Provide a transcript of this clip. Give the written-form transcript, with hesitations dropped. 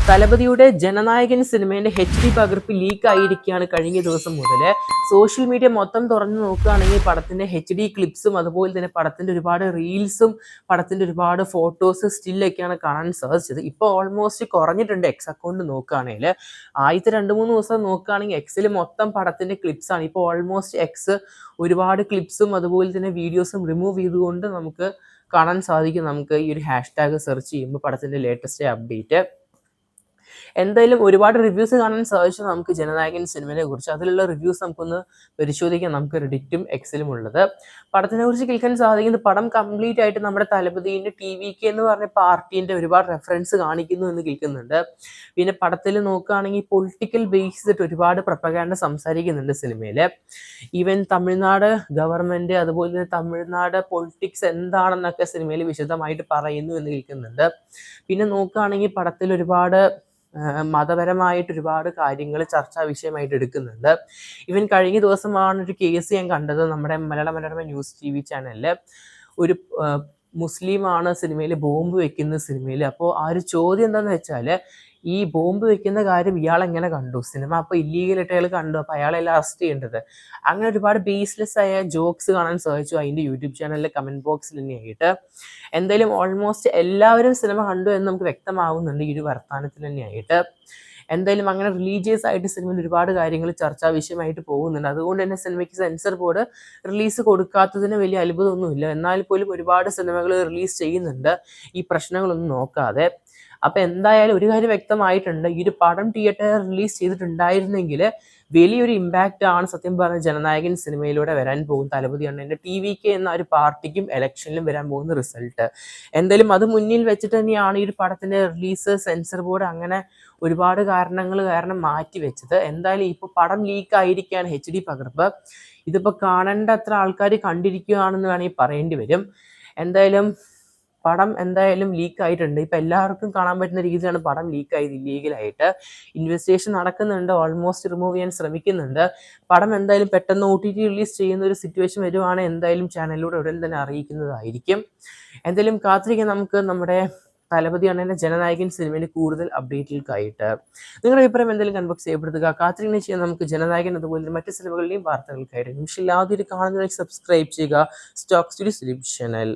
തലപതിയുടെ Jananayakan സിനിമേന്റെ HD പകർപ്പ് leak ആയിരിക്കുകയാണ് കഴിഞ്ഞ ദിവസം മുതൽ. സോഷ്യൽ മീഡിയ മൊത്തം തുറന്നു നോക്കുകയാണെങ്കിൽ പടത്തിന്റെ HD ക്ലിപ്സും അതുപോലെ തന്നെ പടത്തിന്റെ ഒരുപാട് റീൽസും പടത്തിന്റെ ഒരുപാട് ഫോട്ടോസ് സ്റ്റില്ലൊക്കെയാണ് കാണാൻ സാധിച്ചത്. ഇപ്പോൾ ഓൾമോസ്റ്റ് കുറഞ്ഞിട്ടുണ്ട് എക്സ് അക്കൗണ്ട് നോക്കുകയാണെങ്കിൽ. ആദ്യത്തെ 2-3 ദിവസം നോക്കുകയാണെങ്കിൽ എക്സിൽ മൊത്തം പടത്തിന്റെ ക്ലിപ്സ് ആണ്. ഇപ്പോൾ ഓൾമോസ്റ്റ് എക്സ് ഒരുപാട് ക്ലിപ്സും അതുപോലെ തന്നെ വീഡിയോസും റിമൂവ് ചെയ്തുകൊണ്ട് നമുക്ക് കാണാൻ സാധിക്കും. നമുക്ക് ഈ ഒരു ഹാഷ്ടാഗ് സെർച്ച് ചെയ്യുമ്പോൾ പടത്തിന്റെ ലേറ്റസ്റ്റ് അപ്ഡേറ്റ് എന്തായാലും ഒരുപാട് റിവ്യൂസ് കാണാൻ സാധിച്ചു നമുക്ക് ജനനായകൻ സിനിമയെ കുറിച്ച്. അതിലുള്ള റിവ്യൂസ് നമുക്കൊന്ന് പരിശോധിക്കാം, നമുക്ക് റെഡിറ്റും എക്സിലും ഉള്ളത്. പടത്തിനെ കുറിച്ച് കേൾക്കാൻ സാധിക്കുന്നത് പടം കംപ്ലീറ്റ് ആയിട്ട് നമ്മുടെ തലപതിന്റെ TVK എന്ന് പറഞ്ഞ പാർട്ടീന്റെ ഒരുപാട് റെഫറൻസ് കാണിക്കുന്നു എന്ന് കേൾക്കുന്നുണ്ട്. പിന്നെ പടത്തിൽ നോക്കുകയാണെങ്കിൽ പൊളിറ്റിക്കൽ ബേസ് ചെയ്തിട്ട് ഒരുപാട് പ്രൊപ്പഗാൻഡ സംസാരിക്കുന്നുണ്ട് സിനിമയിൽ. ഈവൻ തമിഴ്നാട് ഗവൺമെന്റ് അതുപോലെ തന്നെ തമിഴ്നാട് പൊളിറ്റിക്സ് എന്താണെന്നൊക്കെ സിനിമയിൽ വിശദമായിട്ട് പറയുന്നു എന്ന് കേൾക്കുന്നുണ്ട്. പിന്നെ നോക്കുകയാണെങ്കിൽ പടത്തിൽ ഒരുപാട് മതപരമായിട്ട് ഒരുപാട് കാര്യങ്ങൾ ചർച്ചാ വിഷയമായിട്ട് എടുക്കുന്നുണ്ട്. ഇവൻ കഴിഞ്ഞ ദിവസമാണ് ഒരു കേസ് ഞാൻ കണ്ടത് നമ്മുടെ മലയാള ന്യൂസ് TV ചാനലിൽ. ഒരു മുസ്ലിമാണ് സിനിമയിൽ ബോംബ് വെക്കുന്ന സിനിമയിൽ. അപ്പോൾ ആ ഒരു ചോദ്യം എന്താണെന്ന് വെച്ചാൽ, ഈ ബോംബ് വെക്കുന്ന കാര്യം ഇയാൾ എങ്ങനെ കണ്ടു, സിനിമ അപ്പോൾ ഇല്ലീഗലായിട്ട് അയാൾ കണ്ടു, അപ്പോൾ അയാളെല്ലാം അറസ്റ്റ് ചെയ്യേണ്ടത്. അങ്ങനെ ഒരുപാട് ബേസ്ലെസ് ആയ ജോക്സ് കാണാൻ സാധിച്ചു അതിൻ്റെ യൂട്യൂബ് ചാനലിലെ കമൻറ്റ് ബോക്സിൽ തന്നെയായിട്ട്. എന്തായാലും ഓൾമോസ്റ്റ് എല്ലാവരും സിനിമ കണ്ടു എന്ന് നമുക്ക് വ്യക്തമാവുന്നുണ്ട് ഈ ഒരു വർത്തമാനത്തിൽ തന്നെയായിട്ട്. എന്തായാലും അങ്ങനെ റിലീജിയസ് ആയിട്ട് സിനിമയിൽ ഒരുപാട് കാര്യങ്ങൾ ചർച്ചാ വിഷയമായിട്ട് പോകുന്നുണ്ട്. അതുകൊണ്ട് തന്നെ സിനിമയ്ക്ക് സെൻസർ ബോർഡ് റിലീസ് കൊടുക്കാത്തതിന് വലിയ അത്ഭുതമൊന്നുമില്ല. എന്നാൽ പോലും ഒരുപാട് സിനിമകൾ റിലീസ് ചെയ്യുന്നുണ്ട് ഈ പ്രശ്നങ്ങളൊന്നും നോക്കാതെ. അപ്പം എന്തായാലും ഒരു കാര്യം വ്യക്തമായിട്ടുണ്ട്, ഈ ഒരു പടം തിയേറ്ററിൽ റിലീസ് ചെയ്തിട്ടുണ്ടായിരുന്നെങ്കിൽ വലിയൊരു ഇമ്പാക്റ്റ് ആണ് സത്യം പറഞ്ഞ ജനനായകൻ സിനിമയിലൂടെ വരാൻ പോകും. തലപതി അണ്ണൻ്റെ TVK എന്ന ഒരു പാർട്ടിക്കും ഇലക്ഷനിലും വരാൻ പോകുന്ന റിസൾട്ട്. എന്തായാലും അത് മുന്നിൽ വെച്ചിട്ട് തന്നെയാണ് ഈ ഒരു പടത്തിൻ്റെ റിലീസ് സെൻസർ ബോർഡ് അങ്ങനെ ഒരുപാട് കാരണങ്ങൾ കാരണം മാറ്റി വെച്ചത്. എന്തായാലും ഇപ്പോൾ പടം ലീക്ക് ആയിരിക്കുകയാണ് HD പകർപ്പ്. ഇതിപ്പോൾ കാണേണ്ട അത്ര ആൾക്കാർ കണ്ടിരിക്കുകയാണെന്ന് വേണമെങ്കിൽ പറയേണ്ടി വരും. എന്തായാലും പടം എന്തായാലും ലീക്ക് ആയിട്ടുണ്ട്. ഇപ്പം എല്ലാവർക്കും കാണാൻ പറ്റുന്ന രീതിയിലാണ് പടം ലീക്ക് ആയത് ഇല്ലീഗലായിട്ട്. ഇൻവെസ്റ്റിഗേഷൻ നടക്കുന്നുണ്ട്, ഓൾമോസ്റ്റ് റിമൂവ് ചെയ്യാൻ ശ്രമിക്കുന്നുണ്ട്. പടം എന്തായാലും പെട്ടെന്ന് OTT റിലീസ് ചെയ്യുന്ന ഒരു സിറ്റുവേഷൻ വരുവാണെങ്കിൽ എന്തായാലും ചാനലിലൂടെ ഉടൻ തന്നെ അറിയിക്കുന്നതായിരിക്കും. എന്തായാലും കാത്തിരിക്കാൻ നമുക്ക് നമ്മുടെ തലപതി അണ്ണൻ്റെ ജനനായകൻ സിനിമയിൽ കൂടുതൽ അപ്ഡേറ്റുകൾക്കായിട്ട്. നിങ്ങളുടെ അഭിപ്രായം എന്തെങ്കിലും കൺബോക്സ് ചെയ്യപ്പെടുത്തുക. കാത്തിരിക്കുന്ന ചെയ്യാൻ നമുക്ക് ജനനായകൻ അതുപോലെ മറ്റ് സിനിമകളുടെയും വാർത്തകൾക്കായിട്ട് നിമിഷമില്ലാതെ കാണുന്നതിലേക്ക് സബ്സ്ക്രൈബ് ചെയ്യുക സ്റ്റോക്ക് സ്റ്റുഡിയോ ചാനൽ.